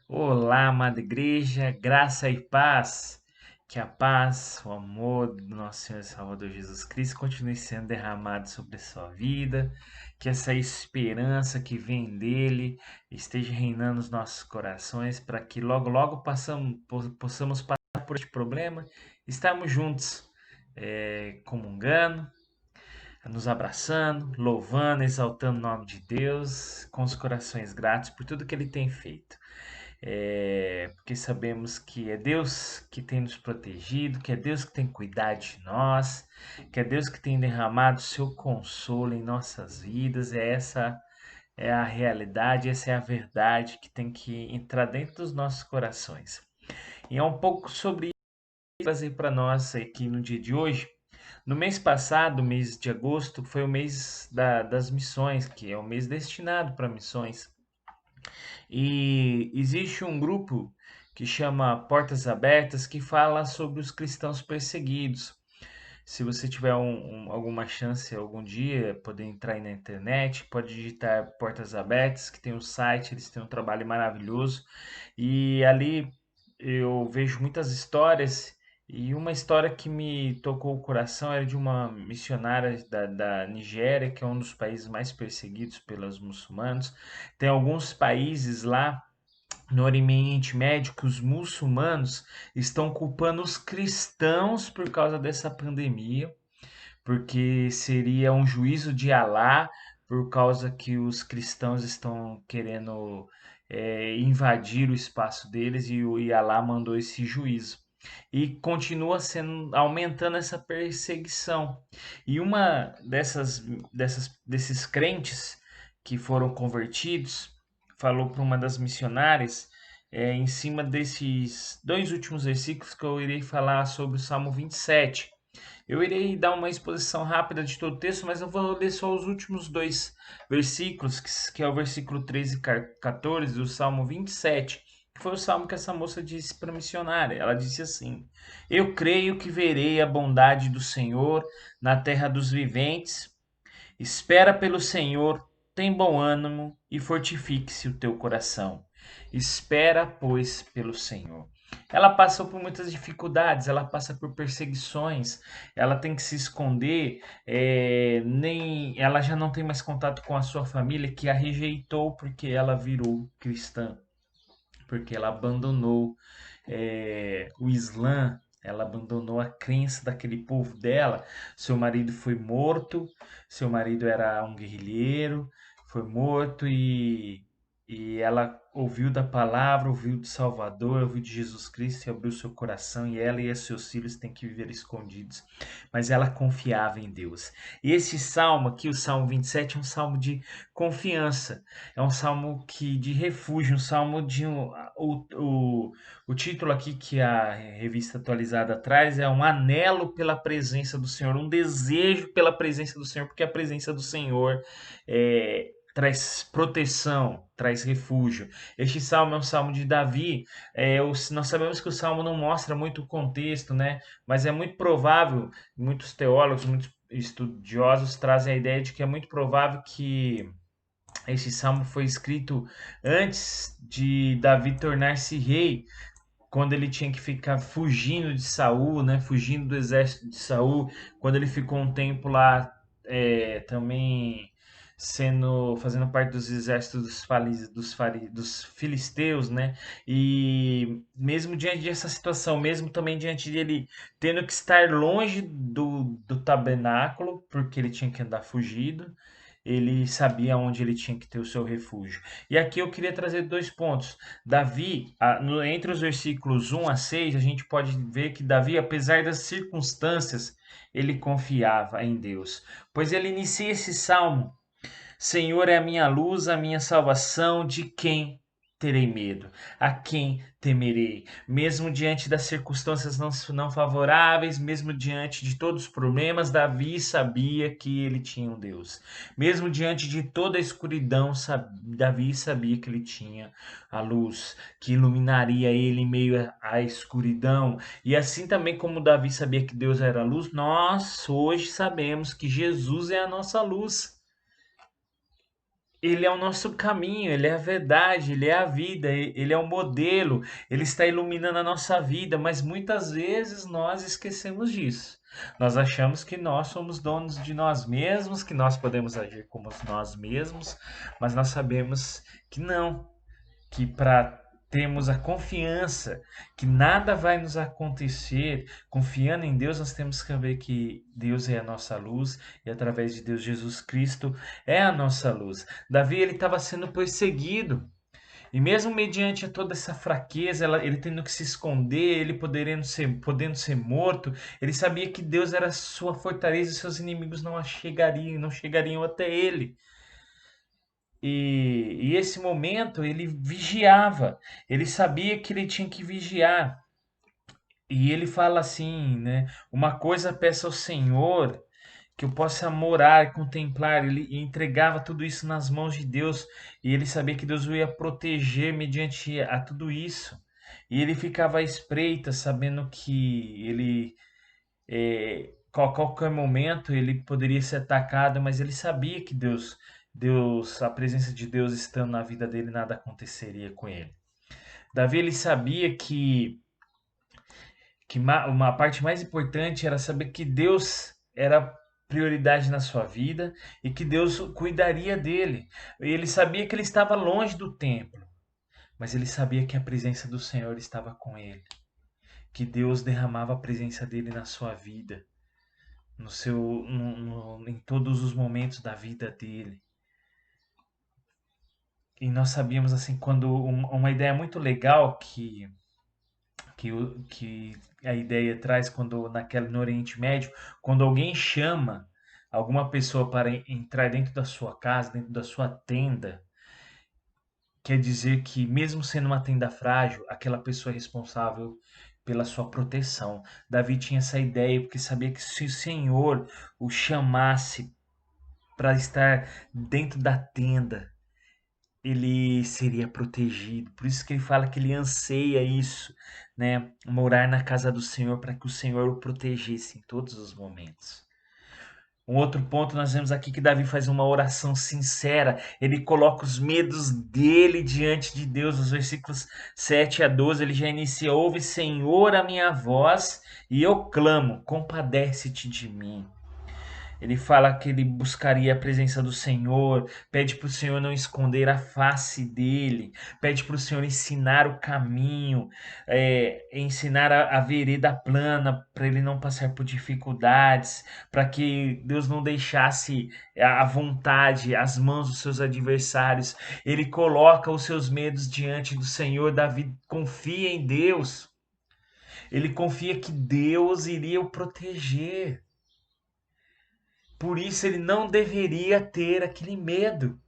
Olá, amada igreja, graça e paz. Que a paz, o amor do nosso Senhor e Salvador Jesus Cristo continue sendo derramado sobre a sua vida. Que essa esperança que vem dele esteja reinando nos nossos corações para que logo, logo possamos passar por este problema, estarmos juntos, comungando, nos abraçando, louvando, exaltando o nome de Deus, com os corações gratos por tudo que ele tem feito. Porque sabemos que é Deus que tem nos protegido, que é Deus que tem cuidado de nós, que é Deus que tem derramado seu consolo em nossas vidas. Essa é a realidade, essa é a verdade que tem que entrar dentro dos nossos corações. E é um pouco sobre isso que eu vou trazer para nós aqui no dia de hoje. No mês passado, mês de agosto, foi o mês das missões, que é o mês destinado para missões. E existe um grupo que chama Portas Abertas que fala sobre os cristãos perseguidos. Se você tiver alguma chance algum dia, poder entrar aí na internet, pode digitar Portas Abertas, que tem um site, eles têm um trabalho maravilhoso. E ali eu vejo muitas histórias, e uma história que me tocou o coração era de uma missionária da Nigéria, que é um dos países mais perseguidos pelos muçulmanos. Tem alguns países lá no Oriente Médio que os muçulmanos estão culpando os cristãos por causa dessa pandemia, porque seria um juízo de Alá por causa que os cristãos estão querendo invadir o espaço deles e Alá mandou esse juízo. E continua sendo aumentando essa perseguição. E uma desses crentes que foram convertidos falou para uma das missionárias em cima desses dois últimos versículos que eu irei falar sobre o Salmo 27. Eu irei dar uma exposição rápida de todo o texto, mas eu vou ler só os últimos dois versículos, que é o versículo 13 e 14 do Salmo 27, que foi o salmo que essa moça disse para a missionária. Ela disse assim: Eu creio que verei a bondade do Senhor na terra dos viventes. Espera pelo Senhor, tem bom ânimo e fortifique-se o teu coração. Espera, pois, pelo Senhor. Ela passou por muitas dificuldades, ela passa por perseguições, ela tem que se esconder, nem ela já não tem mais contato com a sua família que a rejeitou porque ela virou cristã, porque ela abandonou o Islã, ela abandonou a crença daquele povo dela. Seu marido foi morto, seu marido era um guerrilheiro, foi morto e ela ouviu da palavra, ouviu do Salvador, ouviu de Jesus Cristo e abriu seu coração. E ela e seus filhos têm que viver escondidos, mas ela confiava em Deus. E esse salmo aqui, o Salmo 27, é um salmo de confiança, é um salmo de refúgio, um salmo de o título aqui que a revista atualizada traz é um anelo pela presença do Senhor, um desejo pela presença do Senhor, porque a presença do Senhor traz proteção, traz refúgio. Este salmo é um salmo de Davi. Nós sabemos que o salmo não mostra muito o contexto, né? Mas é muito provável, muitos teólogos, muitos estudiosos trazem a ideia de que é muito provável que esse salmo foi escrito antes de Davi tornar-se rei, quando ele tinha que ficar fugindo de Saul, né? Fugindo do exército de Saul, quando ele ficou um tempo lá também fazendo parte dos exércitos dos filisteus, né? E mesmo diante dessa situação, mesmo também diante de ele tendo que estar longe do tabernáculo, porque ele tinha que andar fugido, ele sabia onde ele tinha que ter o seu refúgio. E aqui eu queria trazer dois pontos. Davi, entre os versículos 1 a 6, a gente pode ver que Davi, apesar das circunstâncias, ele confiava em Deus. Pois ele inicia esse salmo: Senhor é a minha luz, a minha salvação, de quem terei medo? A quem temerei? Mesmo diante das circunstâncias não favoráveis, mesmo diante de todos os problemas, Davi sabia que ele tinha um Deus. Mesmo diante de toda a escuridão, Davi sabia que ele tinha a luz, que iluminaria ele em meio à escuridão. E assim também como Davi sabia que Deus era a luz, nós hoje sabemos que Jesus é a nossa luz. Ele é o nosso caminho, ele é a verdade, ele é a vida, ele é o modelo, ele está iluminando a nossa vida, mas muitas vezes nós esquecemos disso. Nós achamos que nós somos donos de nós mesmos, que nós podemos agir como nós mesmos, mas nós sabemos que não, que para termos a confiança que nada vai nos acontecer, confiando em Deus, nós temos que saber que Deus é a nossa luz e através de Deus Jesus Cristo é a nossa luz. Davi ele estava sendo perseguido e mesmo mediante toda essa fraqueza, ele tendo que se esconder, ele podendo ser morto, ele sabia que Deus era sua fortaleza e seus inimigos não chegariam até ele. E esse momento ele vigiava, ele sabia que ele tinha que vigiar. E ele fala assim, né? Uma coisa peço ao Senhor, que eu possa morar, contemplar. Ele entregava tudo isso nas mãos de Deus e ele sabia que Deus o ia proteger mediante a tudo isso. E ele ficava à espreita, sabendo que qualquer momento ele poderia ser atacado, mas ele sabia que a presença de Deus estando na vida dele, nada aconteceria com ele. Davi ele sabia que uma parte mais importante era saber que Deus era prioridade na sua vida e que Deus cuidaria dele. Ele sabia que ele estava longe do templo, mas ele sabia que a presença do Senhor estava com ele, que Deus derramava a presença dele na sua vida, no seu, em todos os momentos da vida dele. E nós sabíamos assim, quando uma ideia muito legal que a ideia traz quando no Oriente Médio, quando alguém chama alguma pessoa para entrar dentro da sua casa, dentro da sua tenda, quer dizer que mesmo sendo uma tenda frágil, aquela pessoa é responsável pela sua proteção. Davi tinha essa ideia porque sabia que se o Senhor o chamasse para estar dentro da tenda, ele seria protegido. Por isso que ele fala que ele anseia isso, né? Morar na casa do Senhor para que o Senhor o protegesse em todos os momentos. Um outro ponto nós vemos aqui que Davi faz uma oração sincera. Ele coloca os medos dele diante de Deus. Nos versículos 7 a 12, ele já inicia: Ouve, Senhor, a minha voz, e eu clamo, compadece-te de mim. Ele fala que ele buscaria a presença do Senhor, pede para o Senhor não esconder a face dele, pede para o Senhor ensinar o caminho, ensinar a vereda plana, para ele não passar por dificuldades, para que Deus não deixasse à vontade as mãos dos seus adversários. Ele coloca os seus medos diante do Senhor. Davi confia em Deus, ele confia que Deus iria o proteger. Por isso ele não deveria ter aquele medo,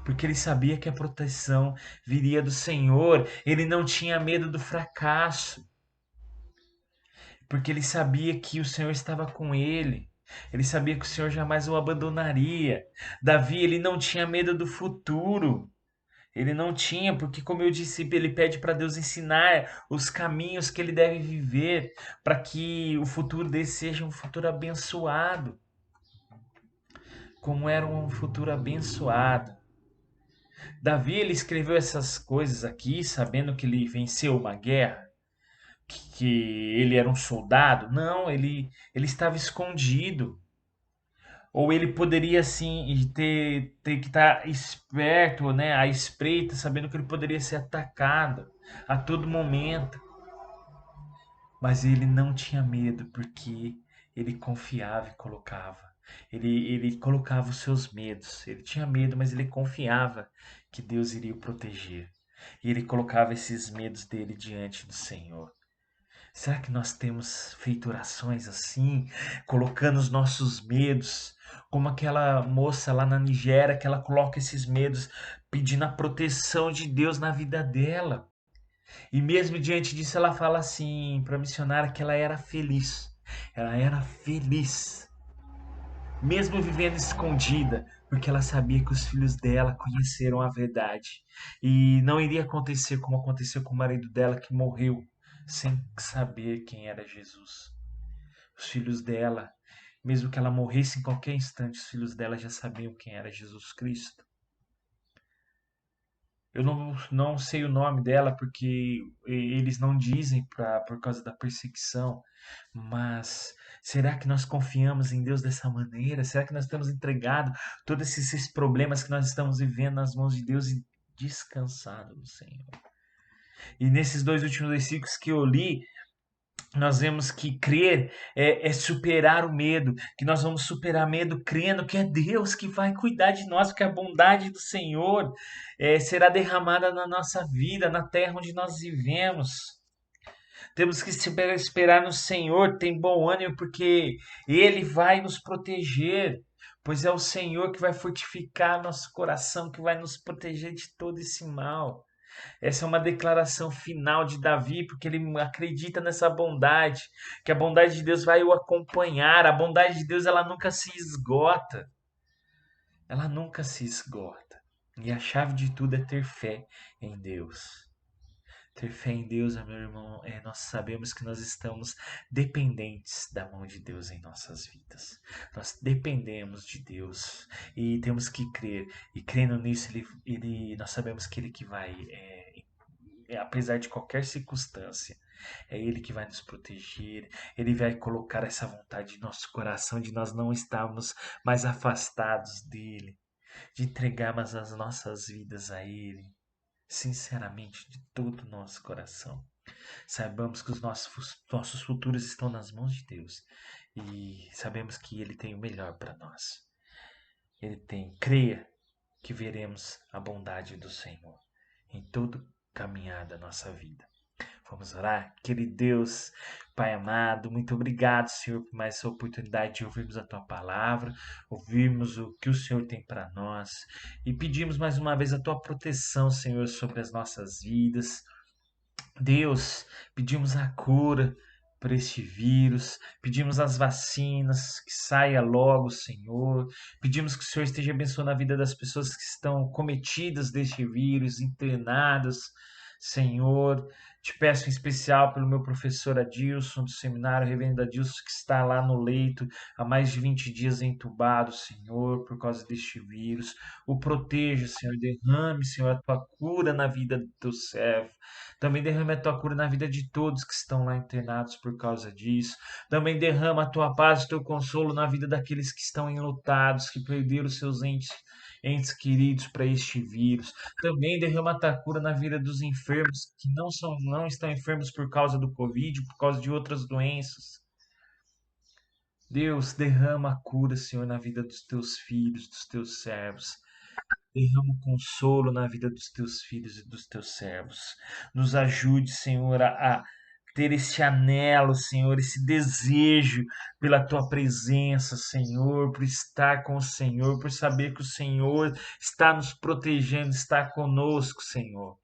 porque ele sabia que a proteção viria do Senhor. Ele não tinha medo do fracasso, porque ele sabia que o Senhor estava com ele. Ele sabia que o Senhor jamais o abandonaria. Davi, ele não tinha medo do futuro. Ele não tinha, porque, como eu disse, ele pede para Deus ensinar os caminhos que ele deve viver para que o futuro dele seja um futuro abençoado, como era um futuro abençoado. Davi ele escreveu essas coisas aqui sabendo que ele venceu uma guerra, que ele era um soldado. Não, ele estava escondido. Ou ele poderia assim ter que estar esperto, né, à espreita, sabendo que ele poderia ser atacado a todo momento. Mas ele não tinha medo, porque ele confiava e colocava. Ele colocava os seus medos. Ele tinha medo, mas ele confiava que Deus iria o proteger. E ele colocava esses medos dele diante do Senhor. Será que nós temos feito orações assim, colocando os nossos medos, como aquela moça lá na Nigéria, que ela coloca esses medos, pedindo a proteção de Deus na vida dela? E mesmo diante disso, ela fala assim para a missionária que ela era feliz. Ela era feliz, mesmo vivendo escondida, porque ela sabia que os filhos dela conheceram a verdade. E não iria acontecer como aconteceu com o marido dela, que morreu sem saber quem era Jesus. Os filhos dela, mesmo que ela morresse em qualquer instante, os filhos dela já sabiam quem era Jesus Cristo. Eu não sei o nome dela porque eles não dizem por causa da perseguição, mas será que nós confiamos em Deus dessa maneira? Será que nós temos entregado todos esses problemas que nós estamos vivendo nas mãos de Deus e descansado no Senhor? E nesses dois últimos versículos que eu li, nós vemos que crer é superar o medo, que nós vamos superar medo crendo que é Deus que vai cuidar de nós, porque a bondade do Senhor será derramada na nossa vida, na terra onde nós vivemos. Temos que esperar no Senhor, tem bom ânimo, porque Ele vai nos proteger, pois é o Senhor que vai fortificar nosso coração, que vai nos proteger de todo esse mal. Essa é uma declaração final de Davi, porque ele acredita nessa bondade, que a bondade de Deus vai o acompanhar. A bondade de Deus, ela nunca se esgota. Ela nunca se esgota. E a chave de tudo é ter fé em Deus. Ter fé em Deus, meu irmão, nós sabemos que nós estamos dependentes da mão de Deus em nossas vidas. Nós dependemos de Deus e temos que crer. E crendo nisso, nós sabemos que Ele que vai apesar de qualquer circunstância. É Ele que vai nos proteger, Ele vai colocar essa vontade em nosso coração de nós não estarmos mais afastados dEle, de entregarmos as nossas vidas a Ele, sinceramente, de todo o nosso coração. Saibamos que os nossos futuros estão nas mãos de Deus e sabemos que Ele tem o melhor para nós. Creia que veremos a bondade do Senhor em todo caminhar da nossa vida. Vamos orar? Querido Deus, Pai amado, muito obrigado, Senhor, por mais essa oportunidade de ouvirmos a Tua palavra, ouvirmos o que o Senhor tem para nós e pedimos mais uma vez a Tua proteção, Senhor, sobre as nossas vidas. Deus, pedimos a cura por este vírus, pedimos as vacinas, que saia logo, Senhor. Pedimos que o Senhor esteja abençoando a vida das pessoas que estão cometidas deste vírus, internadas, Senhor. Te peço em especial pelo meu professor Adilson, do seminário Reverendo Adilson, que está lá no leito há mais de 20 dias entubado, Senhor, por causa deste vírus. O proteja, Senhor, derrame, Senhor, a tua cura na vida do teu servo. Também derrame a tua cura na vida de todos que estão lá internados por causa disso. Também derrama a tua paz e o teu consolo na vida daqueles que estão enlutados, que perderam seus entes queridos para este vírus. Também derrama a tua cura na vida dos enfermos que não estão enfermos por causa do Covid, por causa de outras doenças. Deus, derrama a cura, Senhor, na vida dos teus filhos, dos teus servos. Derrama o consolo na vida dos teus filhos e dos teus servos. Nos ajude, Senhor, a ter esse anelo, Senhor, esse desejo pela tua presença, Senhor, por estar com o Senhor, por saber que o Senhor está nos protegendo, está conosco, Senhor.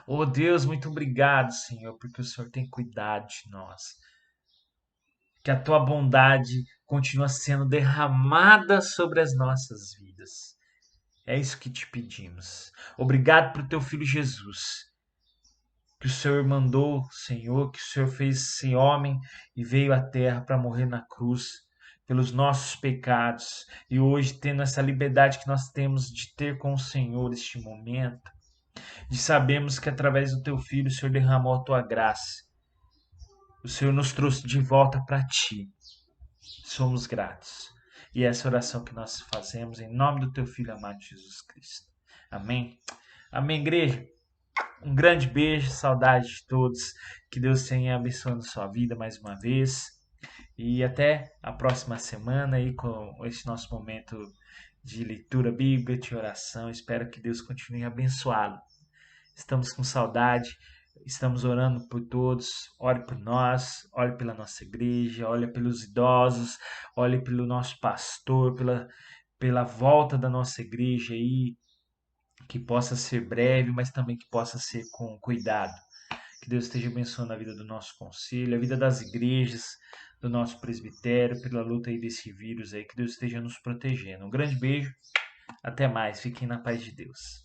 Oh Deus, muito obrigado, Senhor, porque o Senhor tem cuidado de nós. Que a tua bondade continua sendo derramada sobre as nossas vidas. É isso que te pedimos. Obrigado por teu filho Jesus, que o Senhor mandou, Senhor, que o Senhor fez-se homem e veio à terra para morrer na cruz pelos nossos pecados. E hoje, tendo essa liberdade que nós temos de ter com o Senhor este momento, de sabermos que através do teu filho o Senhor derramou a tua graça. O Senhor nos trouxe de volta para ti. Somos gratos. E essa oração que nós fazemos em nome do teu filho amado Jesus Cristo. Amém. Amém, igreja. Um grande beijo, saudade de todos. Que Deus tenha abençoado sua vida mais uma vez. E até a próxima semana aí com esse nosso momento de leitura bíblica, de oração. Espero que Deus continue abençoado. Estamos com saudade, estamos orando por todos. Ore por nós, ore pela nossa igreja, ore pelos idosos, ore pelo nosso pastor, pela volta da nossa igreja aí, que possa ser breve, mas também que possa ser com cuidado. Que Deus esteja abençoando a vida do nosso conselho, a vida das igrejas, do nosso presbitério, pela luta aí desse vírus aí. Que Deus esteja nos protegendo. Um grande beijo, até mais, fiquem na paz de Deus.